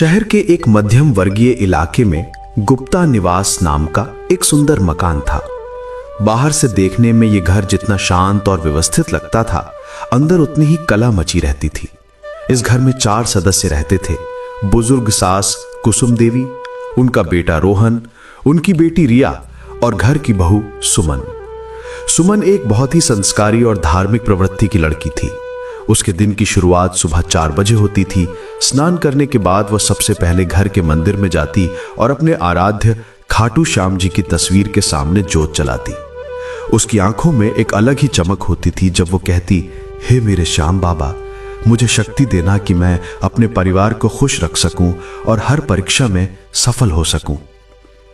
शहर के एक मध्यम वर्गीय इलाके में गुप्ता निवास नाम का एक सुंदर मकान था। बाहर से देखने में यह घर जितना शांत और व्यवस्थित लगता था, अंदर उतनी ही कला मची रहती थी। इस घर में 4 सदस्य रहते थे। बुजुर्ग सास कुसुम देवी, उनका बेटा रोहन, उनकी बेटी रिया और घर की बहू सुमन। सुमन एक बहुत ही संस्कारी और धार्मिक प्रवृत्ति की लड़की थी। उसके दिन की शुरुआत सुबह 4 बजे होती थी। स्नान करने के बाद वह सबसे पहले घर के मंदिर में जाती और अपने आराध्य खाटू श्याम जी की तस्वीर के सामने जोत जलाती। उसकी आंखों में एक अलग ही चमक होती थी जब वो कहती, हे मेरे श्याम बाबा, मुझे शक्ति देना कि मैं अपने परिवार को खुश रख सकूं और हर परीक्षा में सफल हो सकूं।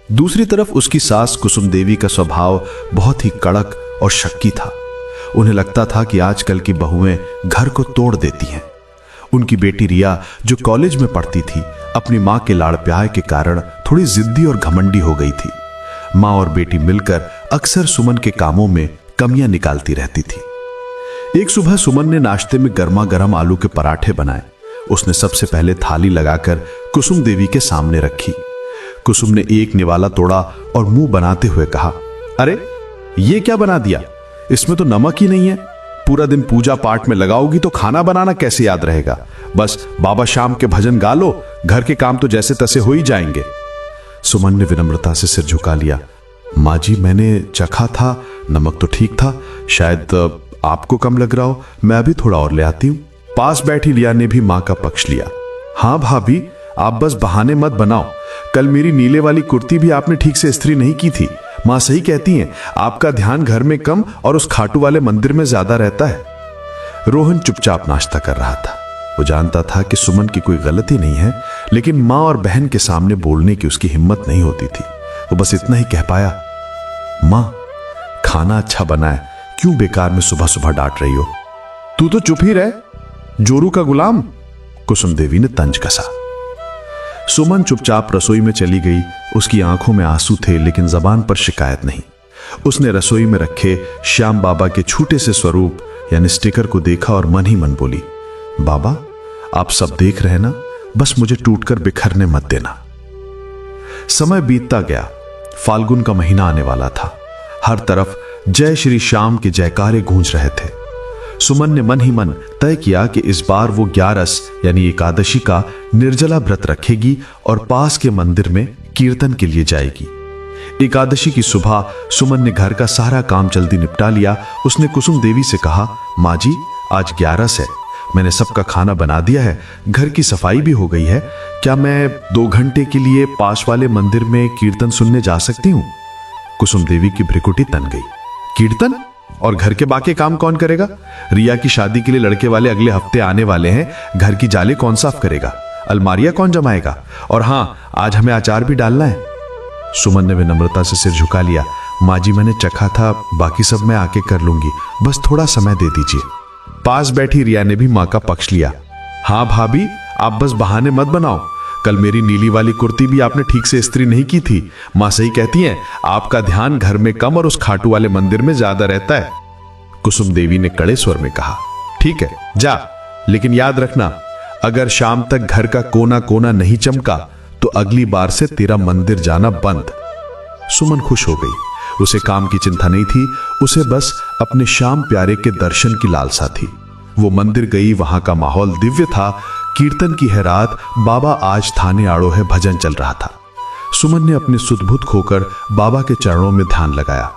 दूसरी तरफ उसकी सास कुसुम देवी का स्वभाव बहुत ही कड़क और शक्की था। उन्हें लगता था कि आजकल की बहुएं घर को तोड़ देती हैं। उनकी बेटी रिया, जो कॉलेज में पढ़ती थी, अपनी मां के लाड़ प्यार के कारण थोड़ी जिद्दी और घमंडी हो गई थी। मां और बेटी मिलकर अक्सर सुमन के कामों में कमियां निकालती रहती थी। एक सुबह सुमन ने नाश्ते में गर्मा गर्म आलू के पराठे बनाए। उसने सबसे पहले थाली लगाकर कुसुम देवी के सामने रखी। कुसुम ने एक निवाला तोड़ा और मुंह बनाते हुए कहा, अरे ये क्या बना दिया? इसमें तो नमक ही नहीं है। पूरा दिन पूजा पाठ में लगाओगी तो खाना बनाना कैसे याद रहेगा? बस बाबा श्याम के भजन गा लो, घर के काम तो जैसे तैसे हो ही जाएंगे। सुमन ने विनम्रता से सिर झुका लिया। माँ जी, मैंने चखा था, नमक तो ठीक था। शायद आपको कम लग रहा हो, मैं अभी थोड़ा और ले आती हूं। पास बैठी लिया ने भी मां का पक्ष लिया। हाँ भाभी, आप बस बहाने मत बनाओ। कल मेरी नीले वाली कुर्ती भी आपने ठीक से इस्त्री नहीं की थी। मां सही कहती हैं, आपका ध्यान घर में कम और उस खाटू वाले मंदिर में ज्यादा रहता है। रोहन चुपचाप नाश्ता कर रहा था। वो जानता था कि सुमन की कोई गलती नहीं है, लेकिन मां और बहन के सामने बोलने की उसकी हिम्मत नहीं होती थी। वो बस इतना ही कह पाया, मां, खाना अच्छा बना है, क्यों बेकार में सुबह सुबह डांट रही हो? तू तो चुप ही रह, जोरू का गुलाम। कुसुम देवी ने तंज कसा। सुमन चुपचाप रसोई में चली गई। उसकी आंखों में आंसू थे, लेकिन जबान पर शिकायत नहीं। उसने रसोई में रखे श्याम बाबा के छोटे से स्वरूप यानी स्टिकर को देखा और मन ही मन बोली, बाबा, आप सब देख रहे हैं ना, बस मुझे टूटकर बिखरने मत देना। समय बीतता गया। फाल्गुन का महीना आने वाला था। हर तरफ जय श्री श्याम के जयकारे गूंज रहे थे। सुमन ने मन ही मन तय किया कि इस बार वो 11 यानी एकादशी का निर्जला व्रत रखेगी और पास के मंदिर में कीर्तन के लिए जाएगी। एकादशी की सुबह सुमन ने घर का सारा काम जल्दी निपटा लिया। उसने कुसुम देवी से कहा, माँ जी, आज 11 है, मैंने सबका खाना बना दिया है, घर की सफाई भी हो गई है। क्या मैं 2 घंटे के लिए पास वाले मंदिर में कीर्तन सुनने जा सकती हूँ? कुसुम देवी की भ्रिकुटी तन गई। कीर्तन? और घर के बाकी काम कौन करेगा? रिया की शादी के लिए लड़के वाले अगले हफ्ते आने वाले हैं। घर की जाले कौन साफ करेगा? अलमारियां कौन जमाएगा? और हाँ, आज हमें अचार भी डालना है। सुमन ने विनम्रता से सिर झुका लिया। माँ जी, मैंने चखा था, बाकी सब मैं आके कर लूंगी, बस थोड़ा समय दे दीजिए। पास बैठी रिया ने भी माँ का पक्ष लिया। हाँ भाभी, आप बस बहाने मत बनाओ। कल मेरी नीली वाली कुर्ती भी आपने ठीक से इस्त्री नहीं की थी। मां सही कहती हैं, आपका ध्यान घर में कम और उस खाटू वाले मंदिर में ज्यादा रहता है। कुसुम देवी ने कड़े स्वर में कहा, ठीक है, जा, लेकिन याद रखना, अगर शाम तक घर का कोना कोना नहीं चमका तो अगली बार से तेरा मंदिर जाना बंद। सुमन खुश हो गई। उसे काम की चिंता नहीं थी, उसे बस अपने श्याम प्यारे के दर्शन की लालसा थी। वो मंदिर गई। वहां का माहौल दिव्य था। कीर्तन की है रात, बाबा आज थाने आड़ो है भजन चल रहा था। सुमन ने अपने सुधबुध खोकर बाबा के चरणों में ध्यान लगाया।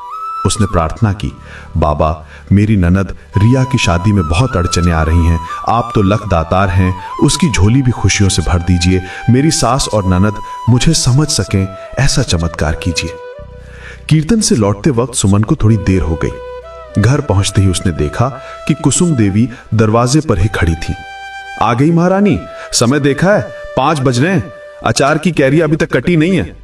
उसने प्रार्थना की, बाबा, मेरी ननद रिया की शादी में बहुत अड़चने आ रही हैं, आप तो लख दातार हैं, उसकी झोली भी खुशियों से भर दीजिए। मेरी सास और ननद मुझे समझ सकें, ऐसा चमत्कार कीजिए। कीर्तन से लौटते वक्त सुमन को थोड़ी देर हो गई। घर पहुंचते ही उसने देखा कि कुसुम देवी दरवाजे पर ही खड़ी थी। आ गई महारानी, समय देखा है, 5 बज रहे हैं, अचार की कैरी अभी तक कटी नहीं है।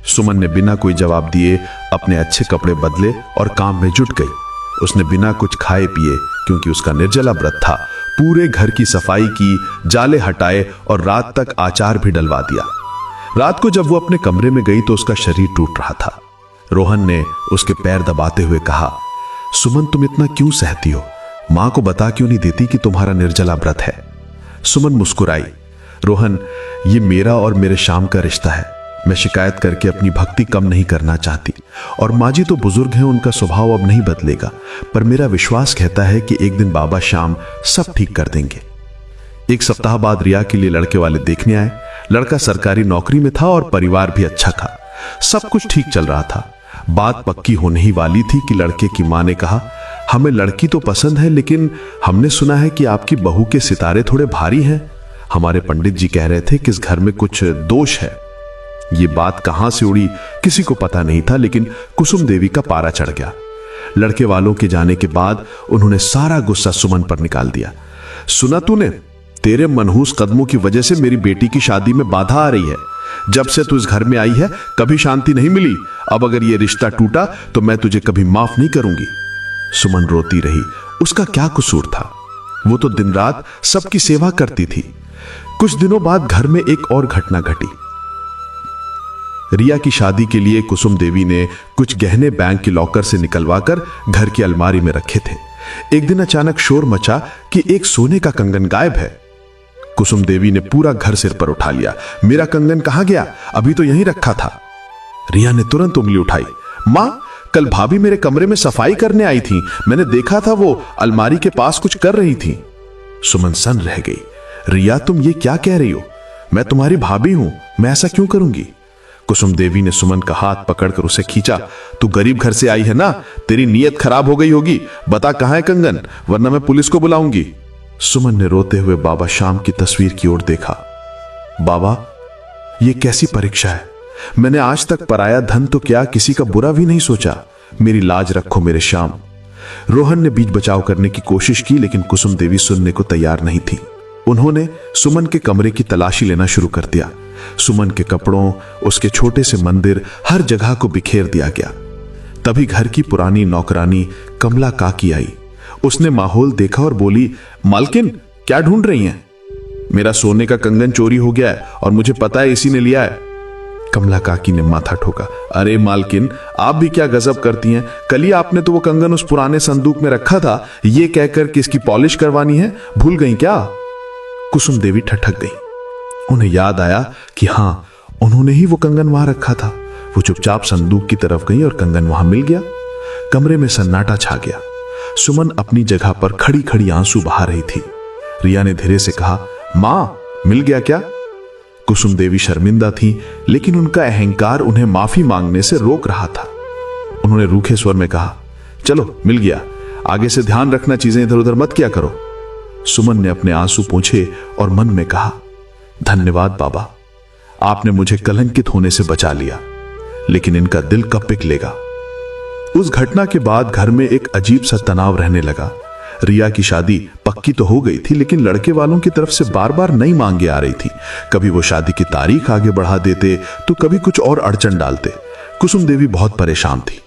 सुमन ने बिना कोई जवाब दिए अपने अच्छे कपड़े बदले और काम में जुट गई। उसने बिना कुछ खाए पिए, क्योंकि उसका निर्जला व्रत था, पूरे घर की सफाई की, जाले हटाए और रात तक आचार भी डलवा दिया। रात को जब वो अपने कमरे में गई तो उसका शरीर टूट रहा था। रोहन ने उसके पैर दबाते हुए कहा, सुमन, तुम इतना क्यों सहती हो? मां को बता क्यों नहीं देती कि तुम्हारा निर्जला व्रत है? सुमन मुस्कुराई। रोहन, ये मेरा और मेरे श्याम का रिश्ता है। मैं शिकायत करके अपनी भक्ति कम नहीं करना चाहती, और माँ जी तो बुजुर्ग हैं, उनका स्वभाव अब नहीं बदलेगा, पर मेरा विश्वास कहता है कि एक दिन बाबा श्याम सब ठीक कर देंगे। एक सप्ताह बाद रिया के लिए लड़के वाले देखने आए। लड़का सरकारी नौकरी में था और परिवार भी अच्छा था। सब कुछ ठीक चल रहा था। बात पक्की होने ही वाली थी कि लड़के की मां ने कहा, हमें लड़की तो पसंद है, लेकिन हमने सुना है कि आपकी बहू के सितारे थोड़े भारी हैं। हमारे पंडित जी कह रहे थे कि इस घर में कुछ दोष है। ये बात कहां से उड़ी किसी को पता नहीं था, लेकिन कुसुम देवी का पारा चढ़ गया। लड़के वालों के जाने के बाद उन्होंने सारा गुस्सा सुमन पर निकाल दिया। सुना तूने, तेरे मनहूस कदमों की वजह से मेरी बेटी की शादी में बाधा आ रही है। जब से तू इस घर में आई है कभी शांति नहीं मिली। अब अगर ये रिश्ता टूटा तो मैं तुझे कभी माफ नहीं करूंगी। सुमन रोती रही। उसका क्या कसूर था? वो तो दिन रात सबकी सेवा करती थी। कुछ दिनों बाद घर में एक और घटना घटी। रिया की शादी के लिए कुसुम देवी ने कुछ गहने बैंक के लॉकर से निकलवाकर घर की अलमारी में रखे थे। एक दिन अचानक शोर मचा कि एक सोने का कंगन गायब है। कुसुम देवी ने पूरा घर सिर पर उठा लिया। मेरा कंगन कहां गया? अभी तो यहीं रखा था। रिया ने तुरंत उंगली उठाई। मां, कल भाभी मेरे कमरे में सफाई करने आई थी। मैंने देखा था वो अलमारी के पास कुछ कर रही थी। सुमन सन रह गई। रिया, तुम ये क्या कह रही हो? मैं तुम्हारी भाभी हूं, मैं ऐसा क्यों करूंगी? कुसुम देवी ने सुमन का हाथ पकड़कर उसे खींचा। तू गरीब घर से आई है ना, तेरी नीयत खराब हो गई होगी। बता कहां है कंगन, वरना मैं पुलिस को बुलाऊंगी। सुमन ने रोते हुए बाबा श्याम की तस्वीर की ओर देखा। बाबा, ये कैसी परीक्षा है? मैंने आज तक पराया धन तो क्या किसी का बुरा भी नहीं सोचा। मेरी लाज रखो मेरे श्याम। रोहन ने बीच बचाव करने की कोशिश की, लेकिन कुसुम देवी सुनने को तैयार नहीं थी। उन्होंने सुमन के कमरे की तलाशी लेना शुरू कर दिया। सुमन के कपड़ों, उसके छोटे से मंदिर, हर जगह को बिखेर दिया गया। तभी घर की पुरानी नौकरानी कमला काकी आई। उसने माहौल देखा और बोली, मालकिन क्या ढूंढ रही हैं? मेरा सोने का कंगन चोरी हो गया है और मुझे पता है इसी ने लिया है। कमला काकी ने माथा ठोका। अरे मालकिन, आप भी क्या गजब करती हैं। कल ही आपने तो वो कंगन उस पुराने संदूक में रखा था, ये कहकर कि इसकी पॉलिश करवानी है। भूल गई क्या? कुसुम देवी ठठक गई। उन्हें याद आया कि हां, उन्होंने ही वो कंगन वहां रखा था। वो चुपचाप संदूक की तरफ गई और कंगन वहां मिल गया। कमरे में सन्नाटा छा गया। सुमन अपनी जगह पर खड़ी खड़ी आंसू बहा रही थी। रिया ने धीरे से कहा, मां, मिल गया क्या? कुसुम देवी शर्मिंदा थी, लेकिन उनका अहंकार उन्हें माफी मांगने से रोक रहा था। उन्होंने रूखे स्वर में कहा, चलो मिल गया, आगे से ध्यान रखना, चीजें इधर उधर मत किया करो। सुमन ने अपने आंसू पोंछे और मन में कहा, धन्यवाद बाबा, आपने मुझे कलंकित होने से बचा लिया, लेकिन इनका दिल कब पिघलेगा। उस घटना के बाद घर में एक अजीब सा तनाव रहने लगा। रिया की शादी पक्की तो हो गई थी, लेकिन लड़के वालों की तरफ से बार बार नई मांगे आ रही थी। कभी वो शादी की तारीख आगे बढ़ा देते तो कभी कुछ और अड़चन डालते। कुसुम देवी बहुत परेशान थी।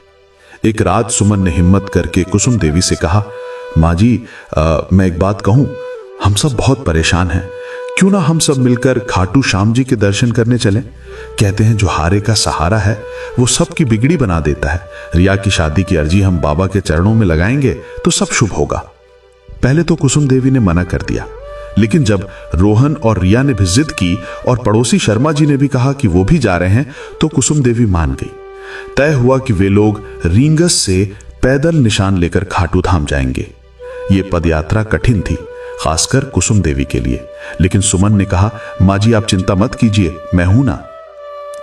एक रात सुमन ने हिम्मत करके कुसुम देवी से कहा, माँ जी, मैं एक बात कहूं, हम सब बहुत परेशान हैं। क्यों ना हम सब मिलकर खाटू श्याम जी के दर्शन करने चलें? कहते हैं जो हारे का सहारा है वो सबकी बिगड़ी बना देता है। रिया की शादी की अर्जी हम बाबा के चरणों में लगाएंगे तो सब शुभ होगा। पहले तो कुसुम देवी ने मना कर दिया, लेकिन जब रोहन और रिया ने भी जिद की और पड़ोसी शर्मा जी ने भी कहा कि वो भी जा रहे हैं, तो कुसुम देवी मान गई। तय हुआ कि वे लोग रींगस से पैदल निशान लेकर खाटू धाम जाएंगे। ये पदयात्रा कठिन थी, खासकर कुसुम देवी के लिए, लेकिन सुमन ने कहा, माँ जी आप चिंता मत कीजिए, मैं हूं ना।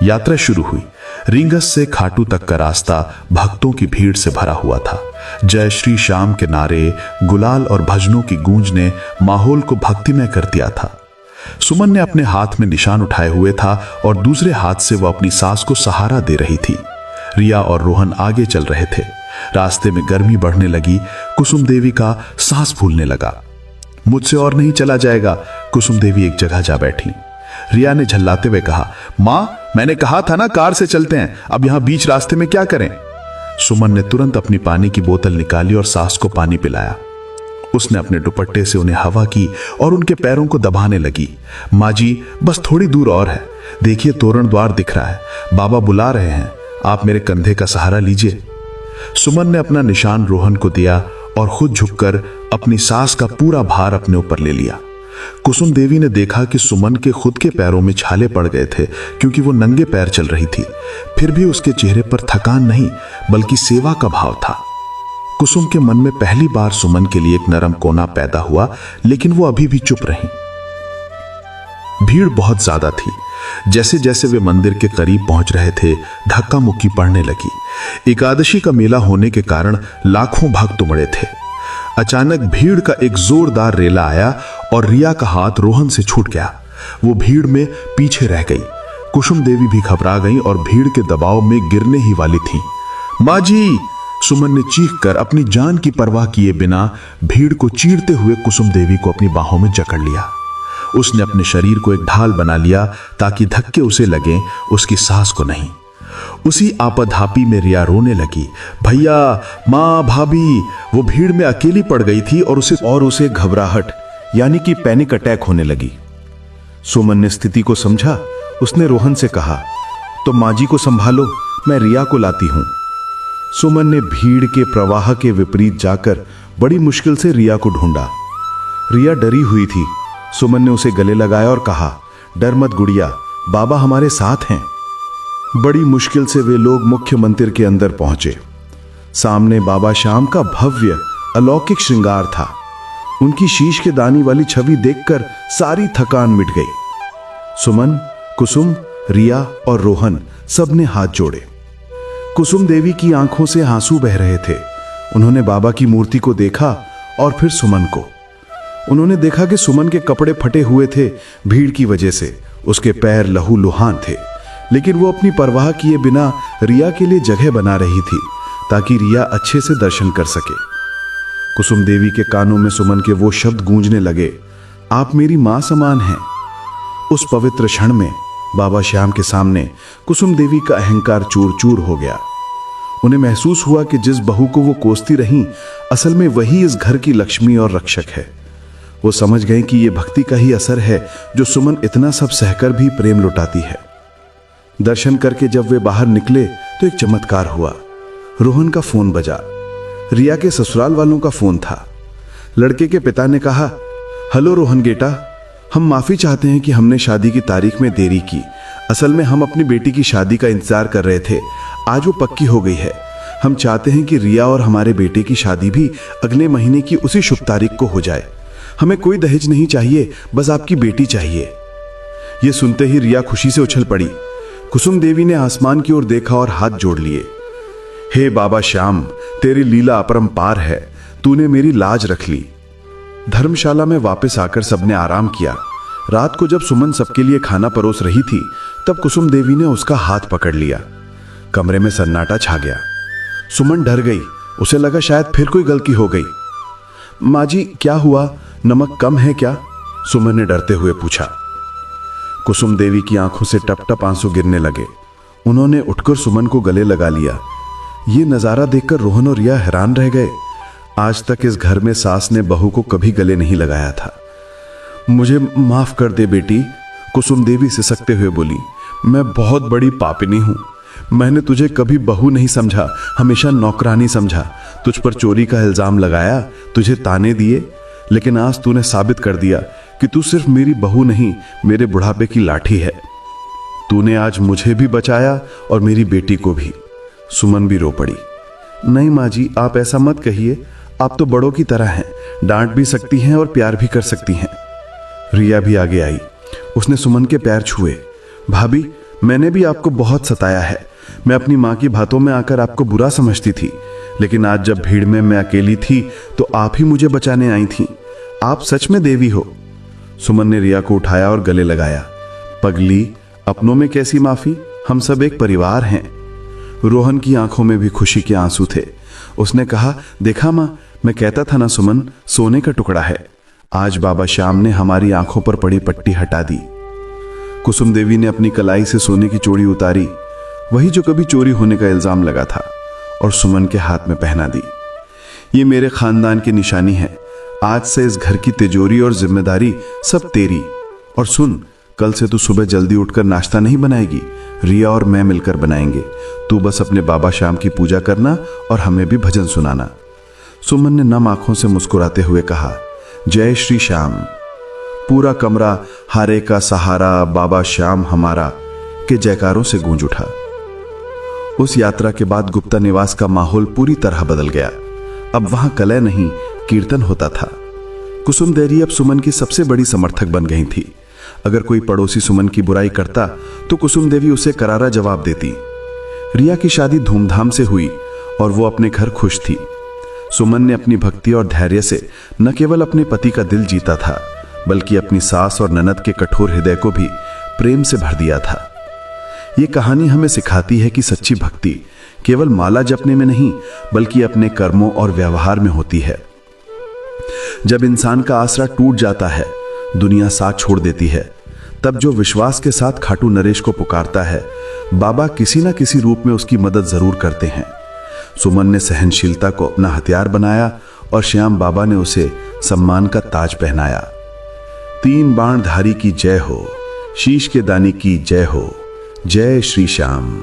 यात्रा शुरू हुई। रींगस से खाटू तक का रास्ता भक्तों की भीड़ से भरा हुआ था। जय श्री श्याम के नारे, गुलाल और भजनों की गूंज ने माहौल को भक्तिमय कर दिया था। सुमन ने अपने हाथ में निशान उठाए हुए था और दूसरे हाथ से वह अपनी सास को सहारा दे रही थी। रिया और रोहन आगे चल रहे थे। रास्ते में गर्मी बढ़ने लगी। कुसुम देवी का सांस फूलने लगा। मुझसे और नहीं चला जाएगा। कुसुम देवी एक जगह जा बैठी। रिया ने झल्लाते हुए कहा, मां, मैंने कहा था ना कार से चलते हैं, अब यहां बीच रास्ते में क्या करें? सुमन ने तुरंत अपनी पानी की बोतल निकाली और सास को पानी पिलाया। उसने अपने दुपट्टे से उन्हें हवा की और उनके पैरों को दबाने लगी। माँ जी, बस थोड़ी दूर और है, देखिए तोरण द्वार दिख रहा है, बाबा बुला रहे हैं, आप मेरे कंधे का सहारा लीजिए। सुमन ने अपना निशान रोहन को दिया और खुद झुककर अपनी सास का पूरा भार अपने ऊपर ले लिया। कुसुम देवी ने देखा कि सुमन के खुद के पैरों में छाले पड़ गए थे क्योंकि वो नंगे पैर चल रही थी। फिर भी उसके चेहरे पर थकान नहीं बल्कि सेवा का भाव था। कुसुम के मन में पहली बार सुमन के लिए एक नरम कोना पैदा हुआ, लेकिन वो अभी भी चुप रही। भीड़ बहुत ज्यादा थी। जैसे जैसे वे मंदिर के करीब पहुंच रहे थे, धक्का मुक्की पड़ने लगी। एकादशी का मेला होने के कारण लाखों भक्त उमड़े थे। अचानक भीड़ का एक जोरदार रेला आया और रिया का हाथ रोहन से छूट गया। वो भीड़ में पीछे रह गई। कुसुम देवी भी घबरा गई और भीड़ के दबाव में गिरने ही वाली थी। माँ जी! सुमन ने चीखकर अपनी जान की परवाह किए बिना भीड़ को चीरते हुए कुसुम देवी को अपनी बाहों में जकड़ लिया। उसने अपने शरीर को एक ढाल बना लिया ताकि धक्के उसे लगें, उसकी सांस को नहीं। उसी आपाधापी में रिया रोने लगी। भैया, माँ, भाभी! वो भीड़ में अकेली पड़ गई थी और उसे घबराहट यानी कि पैनिक अटैक होने लगी। सुमन ने स्थिति को समझा। उसने रोहन से कहा, तो माँ जी को संभालो, मैं रिया को लाती हूं। सुमन ने भीड़ के प्रवाह के विपरीत जाकर बड़ी मुश्किल से रिया को ढूंढा। रिया डरी हुई थी। सुमन ने उसे गले लगाया और कहा, डर मत गुड़िया, बाबा हमारे साथ हैं। बड़ी मुश्किल से वे लोग मुख्य मंदिर के अंदर पहुंचे। सामने बाबा श्याम का भव्य अलौकिक श्रृंगार था। उनकी शीश के दानी वाली छवि देखकर सारी थकान मिट गई। सुमन, कुसुम, रिया और रोहन सबने हाथ जोड़े। कुसुम देवी की आंखों से आंसू बह रहे थे। उन्होंने बाबा की मूर्ति को देखा और फिर सुमन को। उन्होंने देखा कि सुमन के कपड़े फटे हुए थे भीड़ की वजह से। उसके पैर लहूलुहान थे, लेकिन वो अपनी परवाह किए बिना रिया के लिए जगह बना रही थी ताकि रिया अच्छे से दर्शन कर सके। कुसुम देवी के कानों में सुमन के वो शब्द गूंजने लगे, आप मेरी मां समान हैं। उस पवित्र क्षण में बाबा श्याम के सामने कुसुम देवी का अहंकार चूर चूर हो गया। उन्हें महसूस हुआ कि जिस बहू को वो कोसती रहीं, असल में वही इस घर की लक्ष्मी और रक्षक है। वो समझ गए कि ये भक्ति का ही असर है जो सुमन इतना सब सहकर भी प्रेम लुटाती है। दर्शन करके जब वे बाहर निकले तो एक चमत्कार हुआ। रोहन का फोन बजा। रिया के ससुराल वालों का फोन था। लड़के के पिता ने कहा, हेलो रोहन बेटा, हम माफी चाहते हैं कि हमने शादी की तारीख में देरी की। असल में हम अपनी बेटी की शादी का इंतजार कर रहे थे। आज वो पक्की हो गई है। हम चाहते हैं कि रिया और हमारे बेटे की शादी भी अगले महीने की उसी शुभ तारीख को हो जाए। हमें कोई दहेज नहीं चाहिए, बस आपकी बेटी चाहिए। यह सुनते ही रिया खुशी से उछल पड़ी। कुसुम देवी ने आसमान की ओर देखा और हाथ जोड़ लिए। हे बाबा श्याम, तेरी लीला अपरंपार है। तूने मेरी लाज रख ली। धर्मशाला में वापस आकर सबने आराम किया। रात को जब सुमन सबके लिए खाना परोस रही थी, तब कुसुम देवी ने उसका हाथ पकड़ लिया। कमरे में सन्नाटा छा गया। सुमन डर गई। उसे लगा शायद फिर कोई गलती हो गई। माँ जी, क्या हुआ? नमक कम है क्या? सुमन ने डरते हुए पूछा। कुसुम देवी की आंखों से टप टप आंसू गिरने लगे। उन्होंने उठकर सुमन को गले लगा लिया। ये नजारा देखकर रोहन और रिया हैरान रह गए। आज तक इस घर में सास ने बहू को कभी गले नहीं लगाया था। मुझे माफ कर दे बेटी, कुसुम देवी सिसकते हुए बोली। मैं बहुत बड़ी पापिनी हूं। मैंने तुझे कभी बहू नहीं समझा, हमेशा नौकरानी समझा। तुझ पर चोरी का इल्जाम लगाया, तुझे ताने दिए, लेकिन आज तूने साबित कर दिया कि तू सिर्फ मेरी बहू नहीं, मेरे बुढ़ापे की लाठी है। तूने आज मुझे भी बचाया और मेरी बेटी को भी। सुमन भी रो पड़ी। नहीं माँ जी, आप ऐसा मत कहिए। आप तो बड़ों की तरह हैं, डांट भी सकती हैं और प्यार भी कर सकती हैं। रिया भी आगे आई। उसने सुमन के पैर छुए। भाभी, मैंने भी आपको बहुत सताया है। मैं अपनी माँ की बातों में आकर आपको बुरा समझती थी, लेकिन आज जब भीड़ में मैं अकेली थी तो आप ही मुझे बचाने आई थी। आप सच में देवी हो। सुमन ने रिया को उठाया और गले लगाया। पगली, अपनों में कैसी माफी, हम सब एक परिवार हैं। रोहन की आंखों में भी खुशी के आंसू थे। उसने कहा, देखा माँ, मैं कहता था ना सुमन, सोने का टुकड़ा है। आज बाबा श्याम ने हमारी आंखों पर पड़ी पट्टी हटा दी। कुसुम देवी ने अपनी कलाई से सोने की चूड़ी उतारी, वही जो कभी चोरी होने का इल्जाम लगा था, और सुमन के हाथ में पहना दी। ये मेरे खानदान की निशानी है। आज से इस घर की तिजोरी और जिम्मेदारी सब तेरी। और सुन, कल से तू सुबह जल्दी उठकर नाश्ता नहीं बनाएगी, रिया और मैं मिलकर बनाएंगे। तू बस अपने बाबा श्याम की पूजा करना और हमें भी भजन सुनाना। सुमन ने नम आंखों से मुस्कुराते हुए कहा, जय श्री श्याम। पूरा कमरा हारे का सहारा बाबा श्याम हमारा के जयकारों से गूंज उठा। उस यात्रा के बाद गुप्ता निवास का माहौल पूरी तरह बदल गया। अब वहां कलह नहीं, कीर्तन होता था। कुसुम देवी अब सुमन की सबसे बड़ी समर्थक बन गई थी। अगर कोई पड़ोसी सुमन की बुराई करता तो कुसुम देवी उसे करारा जवाब देती। रिया की शादी धूमधाम से हुई और वो अपने घर खुश थी। सुमन ने अपनी भक्ति और धैर्य से न केवल अपने पति का दिल जीता था, बल्कि अपनी सास और ननद के कठोर हृदय को भी प्रेम से भर दिया था। ये कहानी हमें सिखाती है कि सच्ची भक्ति केवल माला जपने में नहीं, बल्कि अपने कर्मों और व्यवहार में होती है। जब इंसान का आसरा टूट जाता है, दुनिया साथ छोड़ देती है, तब जो विश्वास के साथ खाटू नरेश को पुकारता है, बाबा किसी न किसी रूप में उसकी मदद जरूर करते हैं। सुमन ने सहनशीलता को अपना हथियार बनाया और श्याम बाबा ने उसे सम्मान का ताज पहनाया। 3 बाण धारी की जय हो, शीश के दानी की जय हो, जय श्री श्याम।